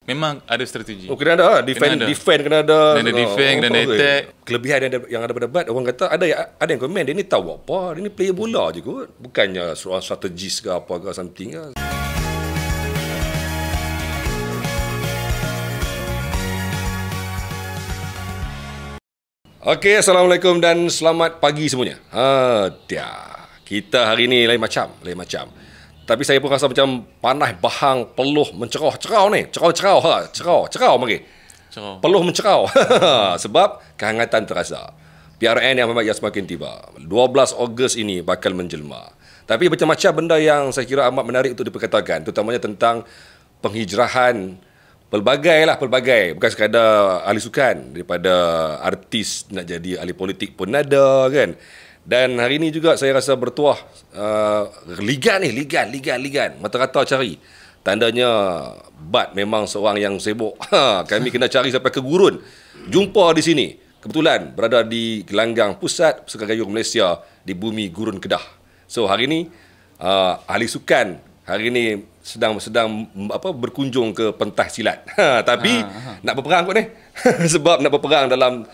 memang ada strategi. Oh, kena ada. Defend kena ada. Kena ada defend, kena ada attack. Kelebihan yang ada berdebat, orang kata ada yang komen, dia ni tahu apa, dia ni player bola je kot. Bukannya soal strategis ke apa ke something ke. Okey, Assalamualaikum dan selamat pagi semuanya. Kita hari ni lain macam. Tapi saya pun rasa macam panas bahang peluh mencerau ni. Cerau mari. Peluh mencerau. Sebab kehangatan terasa. PRN yang semakin tiba. 12 Ogos ini bakal menjelma. Tapi macam-macam benda yang saya kira amat menarik untuk diperkatakan, terutamanya tentang penghijrahan pelbagai. Bukan sekadar ahli sukan, daripada artis nak jadi ahli politik pun ada kan. Dan hari ini juga saya rasa bertuah ligan. Mata-rata cari. Tandanya Bat memang seorang yang sibuk. Kami kena cari sampai ke gurun. Jumpa di sini. Kebetulan berada di gelanggang pusat Sukan Gayung Malaysia di bumi Gurun Kedah. So hari ini ahli sukan hari ini sedang berkunjung ke pentas silat. Tapi nak berperang kot ni. Sebab nak berperang dalam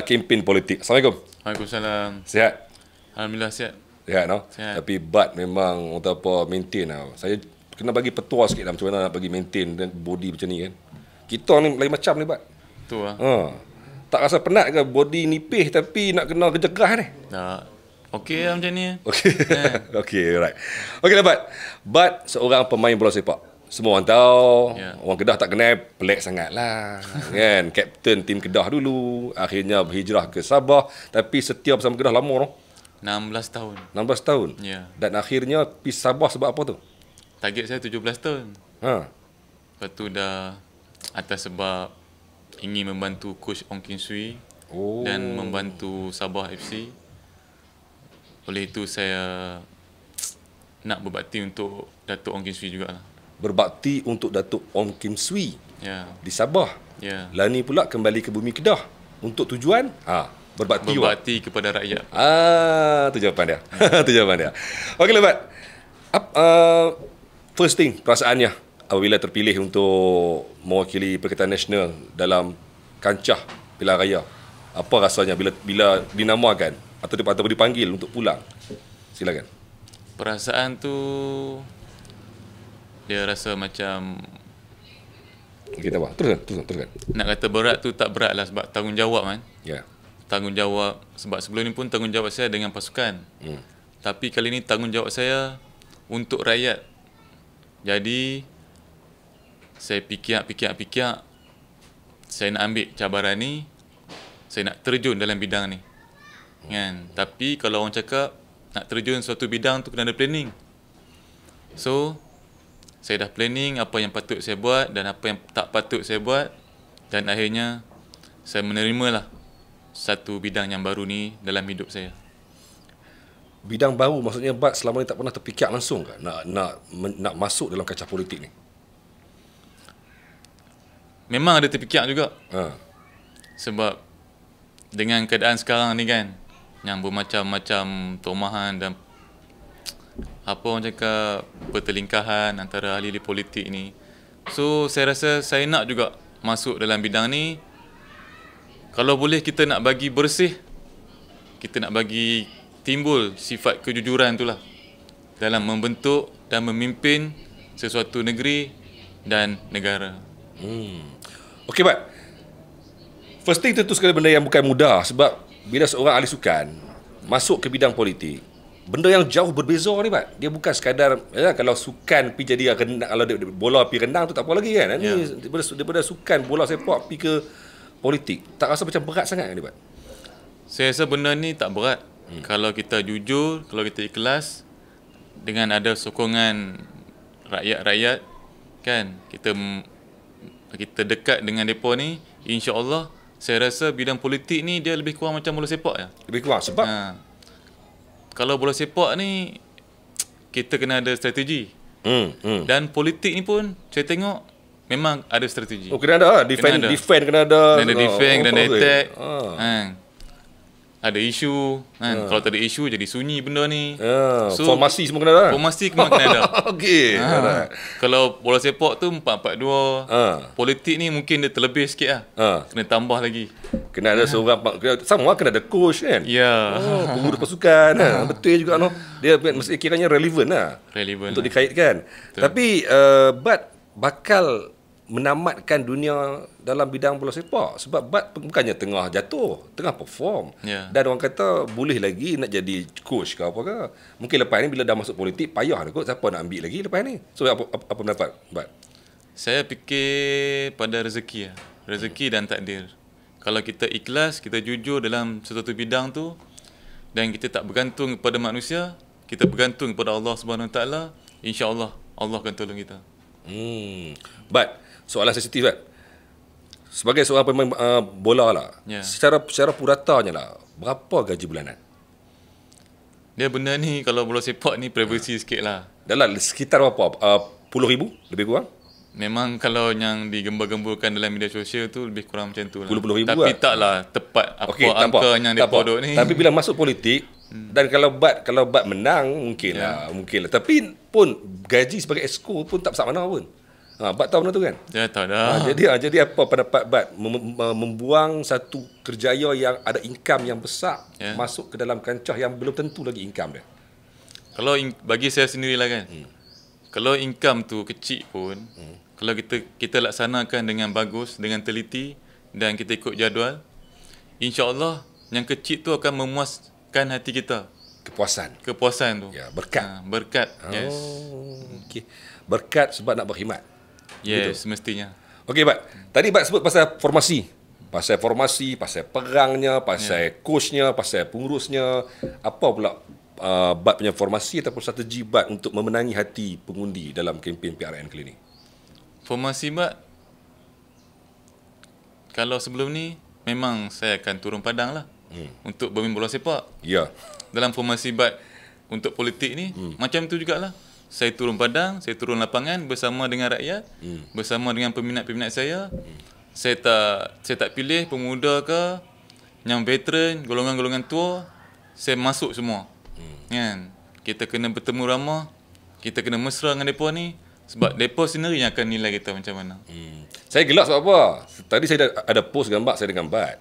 kempen politik. Assalamualaikum. Waalaikumsalam. Sihat? Alhamdulillah sihat. Sihat, no? Sihat. Tapi Bat memang maintain lah. Saya kena bagi petua sikit lah macam mana nak bagi maintain dan body macam ni kan. Kita ni lain macam ni, Bat. Tu lah. Tak rasa penat ke body nipih tapi nak kena kerja keras ni? Tak. Okey lah macam ni. Okey. Okey, right. Okey lah, Bat seorang pemain bola sepak. Semua orang tahu. Orang Kedah tak kenal, pelik sangat lah. Kan? Kapten tim Kedah dulu. Akhirnya berhijrah ke Sabah. Tapi setia bersama Kedah lama, no? 16 tahun. 16 tahun? Ya. Dan akhirnya pergi Sabah sebab apa tu? Target saya 17 tahun. Lepas tu dah atas sebab ingin membantu coach Ong Kim Swee dan membantu Sabah FC. Oleh itu saya nak berbakti untuk Datuk Ong Kim Swee jugalah. Berbakti untuk Datuk Ong Kim Swee di Sabah. Lani pula kembali ke bumi Kedah untuk tujuan berbakti kepada rakyat. Tu jawapan dia. Tu jawapan dia. Okey, Lebat. First thing, perasaannya apabila terpilih untuk mewakili Perikatan Nasional dalam kancah pilihan raya. Apa rasanya bila dinamakan atau dipanggil untuk pulang? Silakan. Perasaan tu dia rasa macam kita buat. Teruskan. Nak kata berat tu tak berat lah sebab tanggungjawab kan. Ya. Tanggungjawab sebab sebelum ni pun tanggungjawab saya dengan pasukan. Tapi kali ni tanggungjawab saya untuk rakyat. Jadi saya fikir saya nak ambil cabaran ni, saya nak terjun dalam bidang ni. Kan? Tapi kalau orang cakap nak terjun suatu bidang tu kena ada planning. So saya dah planning apa yang patut saya buat dan apa yang tak patut saya buat, dan akhirnya saya menerimalah satu bidang yang baru ni dalam hidup saya. Bidang baru maksudnya Bat selama ni tak pernah terfikir langsung ke nak masuk dalam kancah politik ni? Memang ada terfikir juga. Sebab dengan keadaan sekarang ni kan, yang bermacam-macam tomahan dan apa orang cakap pertelingkahan antara ahli-ahli politik ni. So saya rasa saya nak juga masuk dalam bidang ni. Kalau boleh kita nak bagi bersih, kita nak bagi timbul sifat kejujuran itulah dalam membentuk dan memimpin sesuatu negeri dan negara. Okey, Bat. First thing, tentu sekali benda yang bukan mudah sebab bila seorang ahli sukan masuk ke bidang politik, benda yang jauh berbeza ni, Bat. Dia bukan sekadar kalau sukan pergi jadi renang, kalau bola pergi renang tu tak apa lagi kan. Ini daripada sukan bola sepak pergi ke politik, tak rasa macam berat sangat kan ni, Bat? Saya rasa benda ni tak berat. Kalau kita jujur, kalau kita ikhlas, dengan ada sokongan rakyat-rakyat kan, kita dekat dengan depa ni, insya-Allah saya rasa bidang politik ni dia lebih kurang macam bola sepak ya. Lebih kurang sebab kalau bola sepak ni kita kena ada strategi. Dan politik ni pun saya tengok memang ada strategi. Kena ada defend kena ada. Kena ada defend, kena ada attack. ada isu kan. Kalau tak ada isu jadi sunyi benda ni. So, formasi semua kena ada. Formasi kena ada. Okey. Kalau bola sepak tu 4-4-2. Politik ni mungkin dia terlebih sikit lah. Kena tambah lagi. Kena ada seorang, sama kena ada coach kan. Ya. Pengurus pasukan. Betul juga no. Dia mesti kiranya relevan lah. Relevan untuk lah. dikaitkan. Betul. Tapi Bat bakal menamatkan dunia dalam bidang bola sepak sebab Bat bukannya tengah jatuh, tengah perform. Dan orang kata boleh lagi nak jadi coach ke apa ke. Mungkin lepas ni bila dah masuk politik payah dah kot, siapa nak ambil lagi lepas ni. So apa pendapat Bat? Saya fikir pada rezeki lah. Rezeki dan takdir. Kalau kita ikhlas, kita jujur dalam sesuatu bidang tu dan kita tak bergantung kepada manusia, kita bergantung kepada Allah Subhanahu Wa Taala, insya-Allah Allah akan tolong kita. Bat, soalan sensitif Bat. Sebagai seorang pemain bola lah, secara puratanya lah, berapa gaji bulanan? Dia benda ni kalau bola sepak ni privacy sikit lah. Dalam sekitar berapa? Puluh ribu lebih kurang? Memang kalau yang digembar-gemburkan dalam media sosial tu lebih kurang macam tu lah. Puluh ribu tapi taklah tepat apa angka yang dia duk ni. Tapi bila masuk politik dan kalau Bat menang mungkin lah. Tapi pun gaji sebagai exco pun tak besar mana pun. Bat tahu benda tu kan? Ya, tahu dah. Jadi apa pendapat Bat membuang satu kerjaya yang ada income yang besar masuk ke dalam kancah yang belum tentu lagi income dia? Kalau bagi saya sendirilah kan. Kalau income tu kecil pun, kalau kita laksanakan dengan bagus, dengan teliti dan kita ikut jadual, insya-Allah yang kecil tu akan memuaskan hati kita. Kepuasan tu. Ya, berkat. Berkat. Yes. Okey. Berkat sebab nak berkhidmat. Yes, semestinya. Okey, Bat. Tadi Bat sebut pasal formasi. Pasal perangnya, pasal coachnya, pasal pengurusnya. Apa pula Bat punya formasi ataupun strategi Bat untuk memenangi hati pengundi dalam kempen PRN kali ini? Formasi Bat, kalau sebelum ni memang saya akan turun padang lah untuk bermain bola sepak. Ya. Dalam formasi Bat untuk politik ni macam tu jugalah. Saya turun padang, saya turun lapangan bersama dengan rakyat, bersama dengan peminat-peminat saya. Saya tak pilih pemuda ke, yang veteran, golongan-golongan tua, saya masuk semua. Kan? Kita kena bertemu ramah, kita kena mesra dengan depa ni sebab depa sendiri yang akan nilai kita macam mana. Saya gelak sebab apa? Tadi saya ada post gambar saya dengan Bat.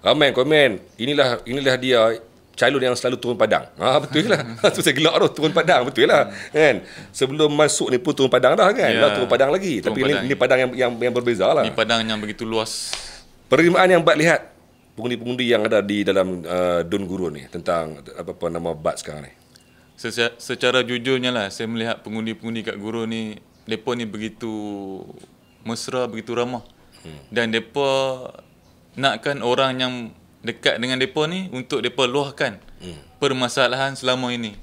Ramai komen, inilah dia calon yang selalu turun padang. Betul lah. Tu saya gelak tu, turun padang, betul lah. Kan? Sebelum masuk ni pun turun padang dah kan. Dah turun padang lagi. Tapi ini padang yang berbeza lah. Ini padang yang begitu luas. Penerimaan yang Bat lihat pengundi-pengundi yang ada di dalam Dun Gurun ni tentang apa nama Bat sekarang ni. Secara jujurnya lah, saya melihat pengundi-pengundi kat Gurun ni, depa ni begitu mesra, begitu ramah. Dan depa nakkan orang yang dekat dengan depa ni untuk depa luahkan permasalahan selama ini.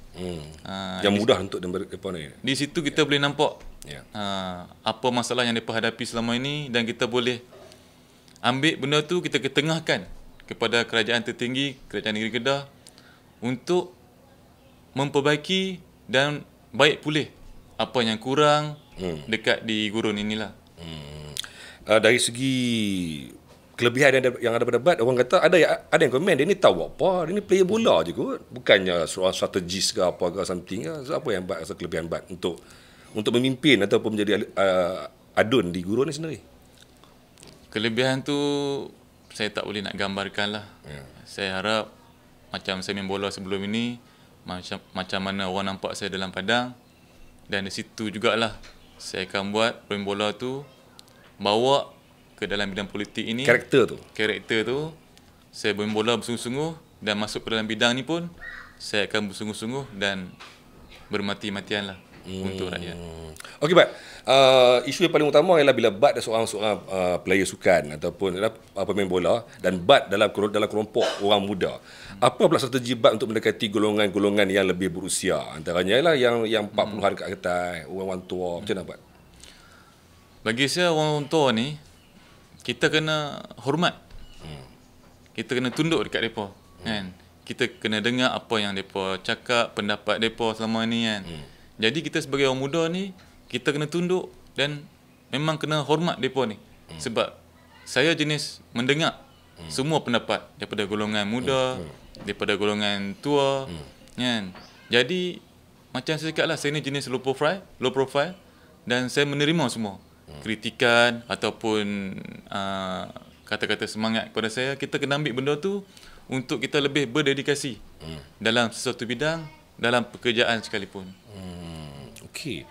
Yang mudah untuk depa ni. Di situ kita boleh nampak apa masalah yang depa hadapi selama ini dan kita boleh ambil benda tu kita ketengahkan kepada kerajaan tertinggi, kerajaan negeri Kedah untuk memperbaiki dan baik pulih apa yang kurang dekat di Gurun inilah. Dari segi kelebihan yang ada pada Bat, orang kata ada yang komen dia ni tahu apa, dia ni player bola je kot, bukannya seorang strategis ke apa ke something ke. So, apa yang Bat rasa kelebihan Bat untuk memimpin ataupun menjadi adun di Gurun ni sendiri? Kelebihan tu saya tak boleh nak gambarkan lah. Saya harap macam saya main bola sebelum ini, macam mana orang nampak saya dalam padang, dan di situ jugalah saya akan buat main bola tu bawa ke dalam bidang politik ini. Karakter tu saya main bola bersungguh-sungguh, dan masuk ke dalam bidang ni pun saya akan bersungguh-sungguh dan bermati-matian lah untuk rakyat. Okey Bat, isu yang paling utama ialah bila Bat seorang player sukan ataupun pemain bola dan Bat dalam kelompok orang muda. Apa pula strategi Bat untuk mendekati golongan-golongan yang lebih berusia? Antaranya ialah yang 40-an ke atas, orang tua. Macam mana Bat? Bagi saya orang tua ni kita kena hormat. Kita kena tunduk dekat depa, kan? Kita kena dengar apa yang depa cakap, pendapat depa selama ni kan. Jadi kita sebagai orang muda ni kita kena tunduk dan memang kena hormat depa ni. Sebab saya jenis mendengar Semua pendapat daripada golongan muda, daripada golongan tua, kan. Jadi macam saya cakap lah, saya ni jenis low profile dan saya menerima semua kritikan ataupun kata-kata semangat kepada saya. Kita kena ambil benda tu untuk kita lebih berdedikasi dalam sesuatu bidang, dalam pekerjaan sekalipun. Okey.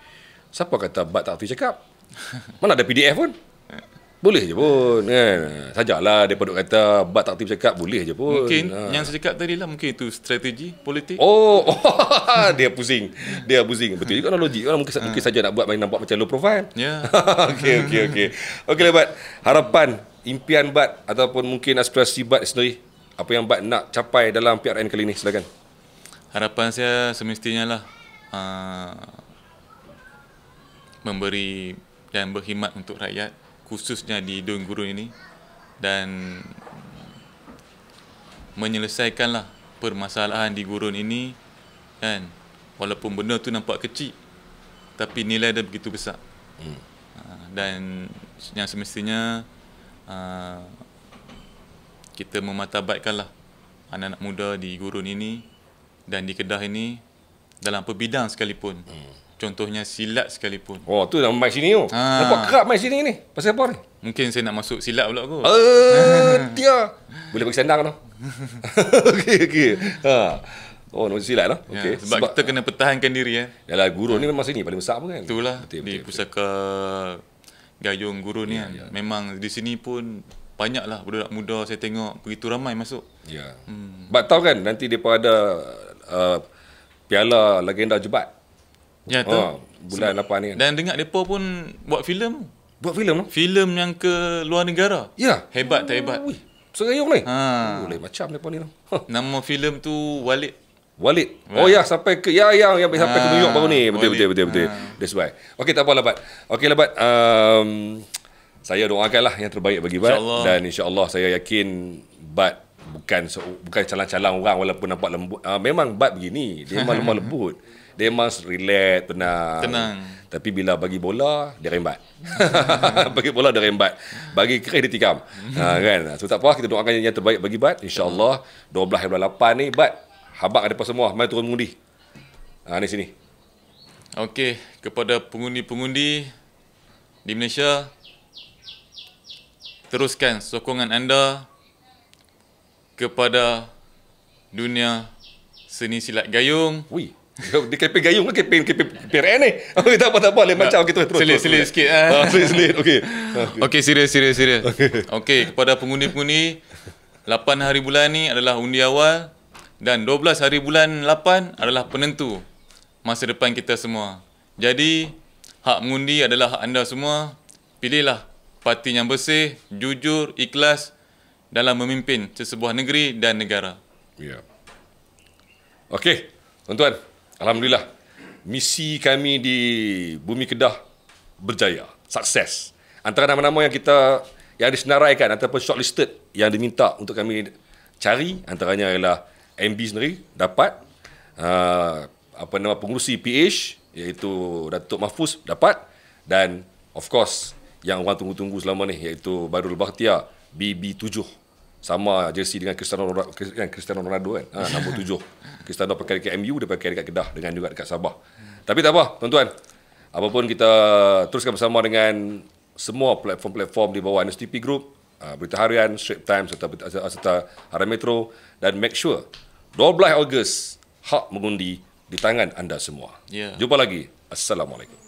Siapa kata Bat tak aktif cakap? Mana ada PDF pun? Boleh je pun kan. Sajalah dia duk kata Bat tak aktif cakap, boleh je pun. Mungkin yang saya cakap tadi lah, mungkin itu strategi politik. Oh, dia pusing. Betul juga logik. Mungkin saja nak buat main nampak macam low profile. Ya. Okey. Okeylah Bat. Harapan, impian Bat ataupun mungkin aspirasi Bat sendiri, apa yang Bat nak capai dalam PRN kali ini, silakan. Harapan saya semestinya lah memberi dan berkhidmat untuk rakyat, khususnya di Dun Gurun ini, dan menyelesaikanlah permasalahan di gurun ini, kan. Walaupun benda tu nampak kecil, tapi nilai dia begitu besar. Dan yang semestinya kita mematabatkanlah anak-anak muda di gurun ini dan di Kedah ini dalam apa bidang sekalipun. Contohnya silat sekalipun. Oh, tu dalam mic sini tu. Nampak kerap mic sini ni. Pasal apa ni? Mungkin saya nak masuk silat pula kot. Dia. Boleh bagi sandang tu. Okey. Oh, nak silat lah. Okay. Sebab kita kena pertahankan diri. Yalah, gurun ni memang sini paling besar pun kan. Itulah. Di pusaka Gayung Gurun ni kan. Memang di sini pun banyaklah budak muda saya tengok begitu ramai masuk. Ya. Bat tahu kan nanti depa ada Piala Legenda Jebat. Ya, tahu. Bulan apa ni kan. Dan dengar depa pun buat filem. Buat filem tu? Filem yang ke luar negara. Ya. Hebat tak hebat? Segayung ni. Boleh macam depa ni tu. Nama filem tu Walid. Oh ya, sampai ke yang sampai ke New York baru ni. Betul. That's why. Okey, tak apalah Bat. Okeylah Bat. Saya doakanlah yang terbaik bagi Bat, dan insya-Allah saya yakin Bat bukan calang-calang orang walaupun nampak lembut. Memang Bat begini, dia memang lemah lembut. Dia memang relax, tenang. Tapi bila bagi bola, dia rembat. Bagi bola, dia rembat. Bagi keris, dia tikam. Kan? So tak apa, kita doakan yang terbaik bagi Bat. InsyaAllah, 12 bulan 8 ni, Bat, habak ada semua. Mari turun mengundi. Ni sini. Okey, kepada pengundi-pengundi di Malaysia, teruskan sokongan anda kepada dunia seni silat gayung. Dia keping gayung ke keping PRN ni? Tak apa. Lain macam kita terus. Selit sikit. Selit. Okey, serius. Okey, kepada pengundi-pengundi, 8 hari bulan ni adalah undi awal dan 12 hari bulan 8 adalah penentu masa depan kita semua. Jadi, hak mengundi adalah hak anda semua. Pilihlah parti yang bersih, jujur, ikhlas dalam memimpin sesebuah negeri dan negara. Ya. Okey, tuan-tuan. Alhamdulillah, misi kami di Bumi Kedah berjaya, sukses. Antara nama-nama yang disenaraikan ataupun shortlisted yang diminta untuk kami cari, antaranya ialah MB sendiri dapat, pengurusi PH iaitu Datuk Mahfuz dapat, dan of course yang orang tunggu-tunggu selama ni iaitu Badrul Bakhtiar BB7. Sama jersey dengan Cristiano Ronaldo kan. Nombor 7. Cristiano pakai dekat MU, dia pakai dekat Kedah dengan juga dekat Sabah. Tapi tak apa, tuan-tuan. Apapun kita teruskan bersama dengan semua platform-platform di bawah NSTP Group, Berita Harian, Straits Times serta Harian Metro, dan make sure 12 Ogos hak mengundi di tangan anda semua. Jumpa lagi. Assalamualaikum.